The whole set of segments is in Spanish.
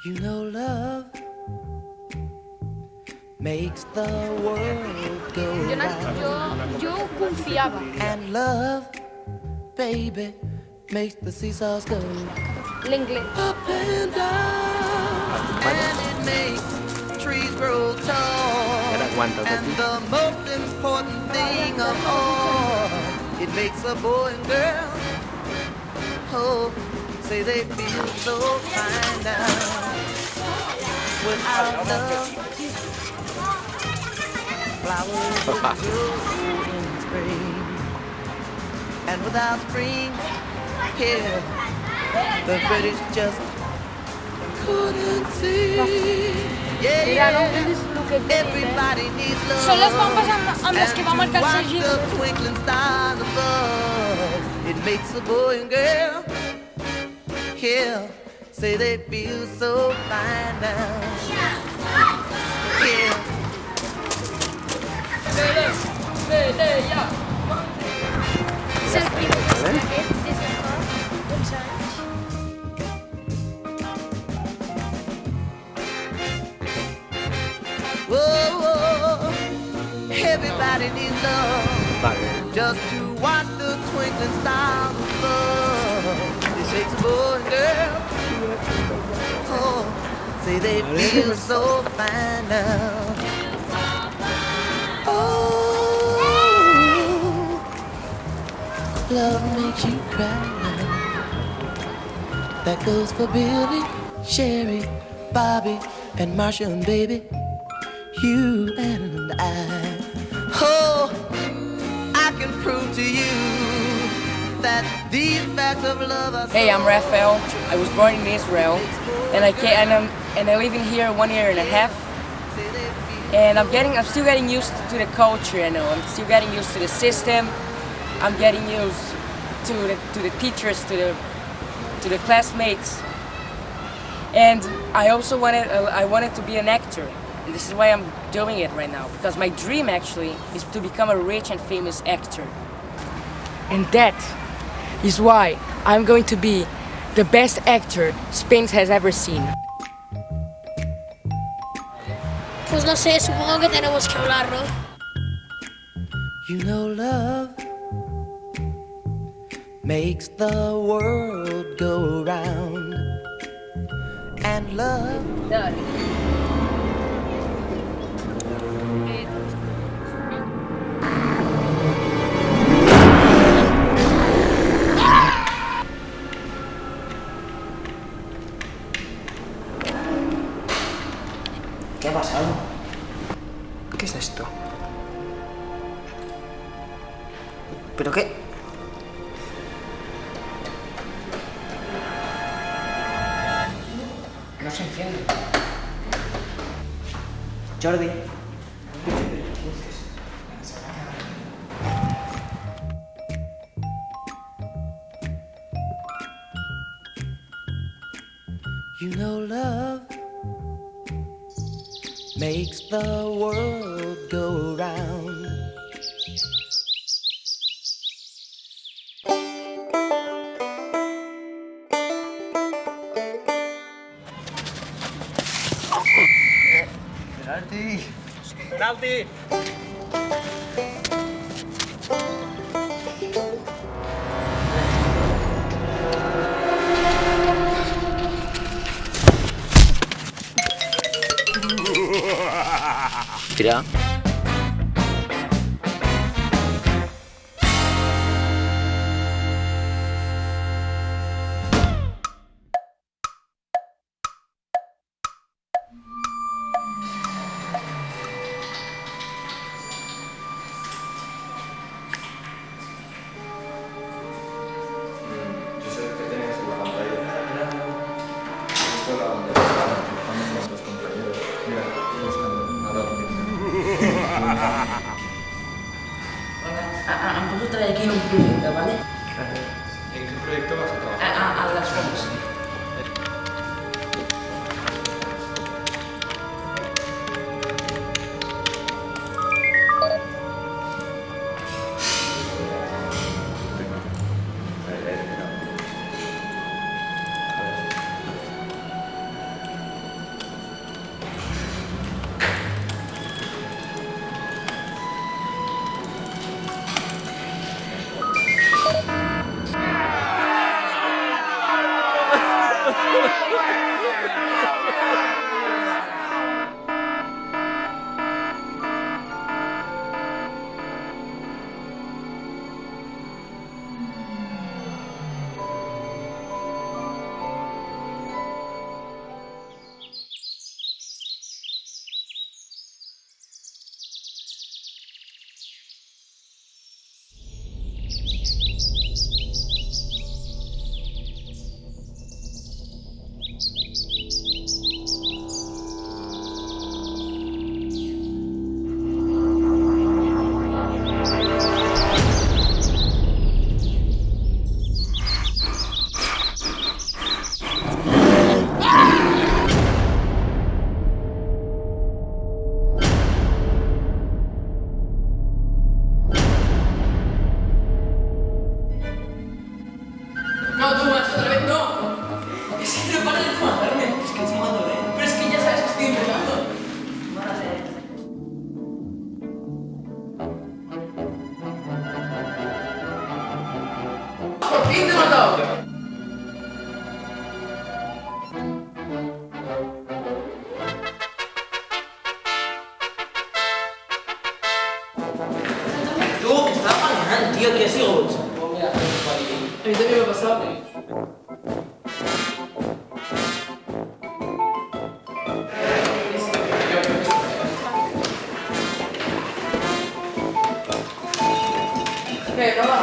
You know love makes the world go round. Jo confiava. And love, baby, makes the seesaws go L'inglès. up and down. And it makes trees grow tall. And the most important thing of all, it makes a boy and girl, oh, say they feel so fine now. Without love, flowers will grow in spring. And without spring, here, the British just couldn't see. Yeah, yeah. Everybody needs love. Són les bombes amb les que va marcar el And to watch Sergi. the twinkling stars above, it makes a boy and girl here say they feel so fine now. Yeah. És el primer d'aquest des de fa 11 anys. Whoa, whoa. Everybody needs love. Just to watch the twinkling stars above. It makes a boy and girl, oh, say they feel so fine now. Oh, love makes you cry now. That goes for Billy, Sherry, Bobby, and Marsha and baby, you and I. Oh, I can prove to you that these facts of love are Hey, I'm Rafael. I was born in Israel, and I live in here 1 year and a half. And I'm still getting used to the culture. You know, I'm still getting used to the system. I'm getting used to the teachers, to the classmates. And I also wanted to be an actor. And this is why I'm doing it right now, because my dream actually is to become a rich and famous actor. And that is why I'm going to be the best actor Spain has ever seen. Pues no sé, supongo que tenemos que hablarlo. You know love makes the world go round. And love ¿Qué ha pasado? ¿Qué es esto? ¿Pero qué? No se enciende. Jordi. you know love makes the world go round. Penalti. Penalti. Tira. Yo sé que tenías en la pantalla. Esto es la donde están nuestros compañeros. Mira, buscando nada. Vosotros aquí en un proyecto, ¿vale? ¿En qué proyecto vas a trabajar? A las fotos. por fin te mató. Tu, que estava pagant, tio, què ha sigut? A mi també m'ha passat. Què, no va?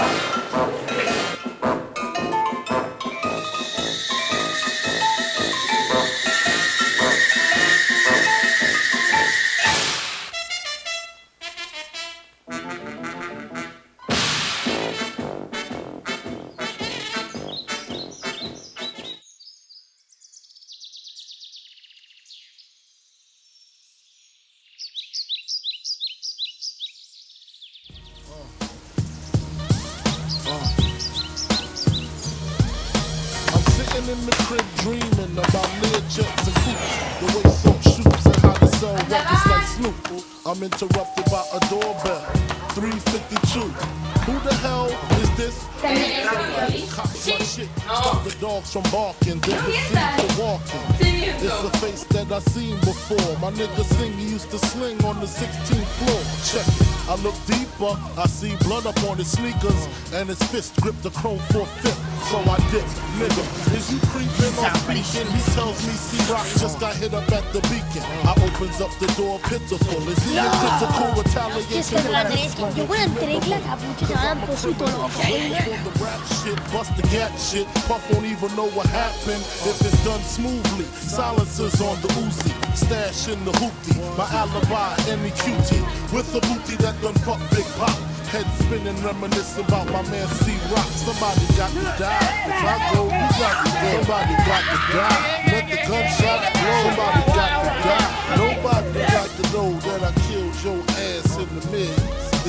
I'm sitting in the crib dreaming about Learjets and coops, the way some shoots and how to sell records like Snoop. I'm interrupted by a doorbell, 3:52. Who the hell is this? Cock my shit, stop the dogs from barking, then proceed to walking. It's a face that I seen before. My nigga sing, he used to sling on the 16th floor. Check it. I look deeper, I see blood up on his sneakers, and his fist gripped the chrome 4/5. So I dip, nigga, is you creeping or speaking? He tells me C-Rock just got hit up at the beacon. I opens up the door pitiful. Is he a critical retaliation? Io quello entré la capuccia se l'hanno possuto On the rap shit, bust the gat shit. Puff won't even know what happened if it's done smoothly. Silencers on the Uzi, stash in the hoopty. My alibi, any cutie, with the booty that done fuck Big Pop. Head spinning, reminiscing about my man C-Rock. Somebody got to die. If I go, you got to go. Somebody got to die. Let the gunshots blow. Somebody got to die. Nobody got to know that I killed your ass in the mid.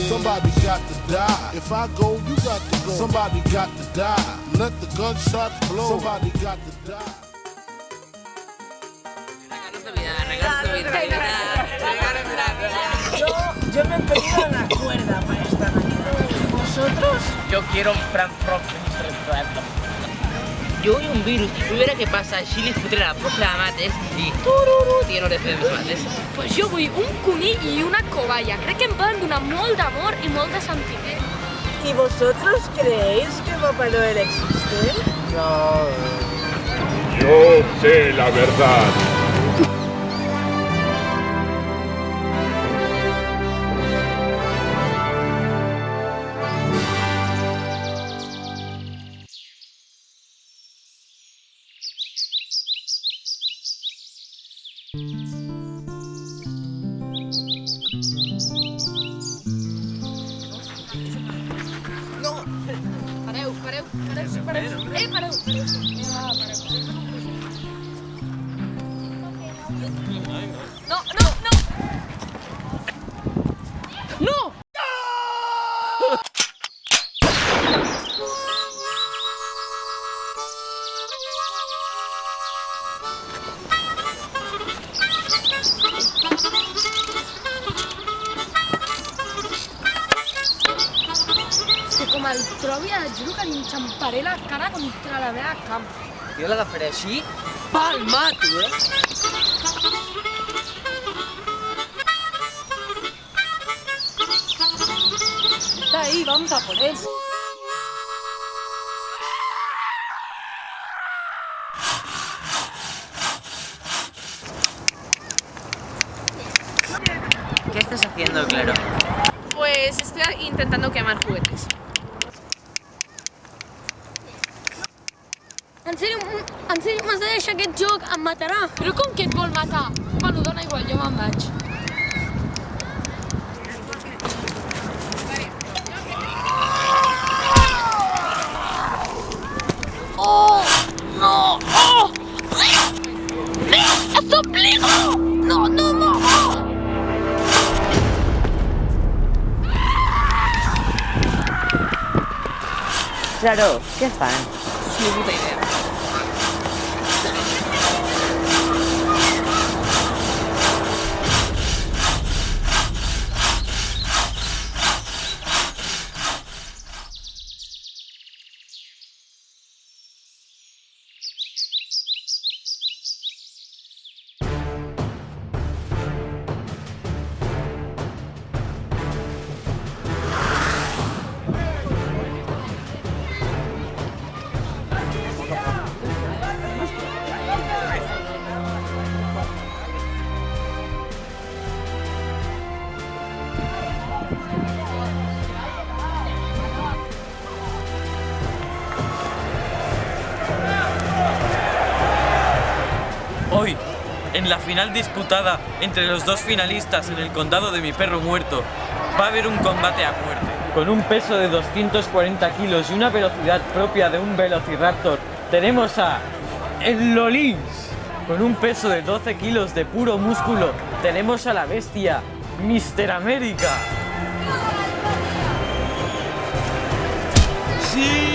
Somebody got to die. If I go, you got to go. Somebody got to die. Let the gunshots blow. Somebody got to die. Yo me he pedido la cuerda para esta Navidad. ¿Vosotros? Yo quiero un Frank Rock en nuestro restaurante. Yo voy un virus i veure què passa. Així li fotré la profe de mates i tururut i no li faré més mates. Pues jo vull un conill i una cobaya. Crec que em poden donar molt d'amor i molt de sentiment. ¿Y vosotros creéis que Papá Noel existe? Yo sé la verdad. Pareu, pareu, pareu, pareu. Pareu. No, no, no! No! Que com el trobi, et juro que li enxamparé la cara contra la meva cama. Jo l'agafaré així, pel mato, Está ahí, vamos a por él. ¿Qué estás haciendo, Claro? Pues estoy intentando quemar juguetes. En sèrio, m'has de deixar aquest joc, em matarà. Però com que et vol matar? Bueno, dona igual, jo me'n vaig. ¡Oh! ¡No! ¡Oh! ¡Es obligo! ¡No, no, no! Claro, què fan? Ni puta idea. la final disputada entre los dos finalistas en el condado de mi perro muerto, va a haber un combate a muerte. Con un peso de 240 kilos y una velocidad propia de un Velociraptor, tenemos a el Lolins. Con un peso de 12 kilos de puro músculo, tenemos a la bestia, Mr. América. ¡Sí!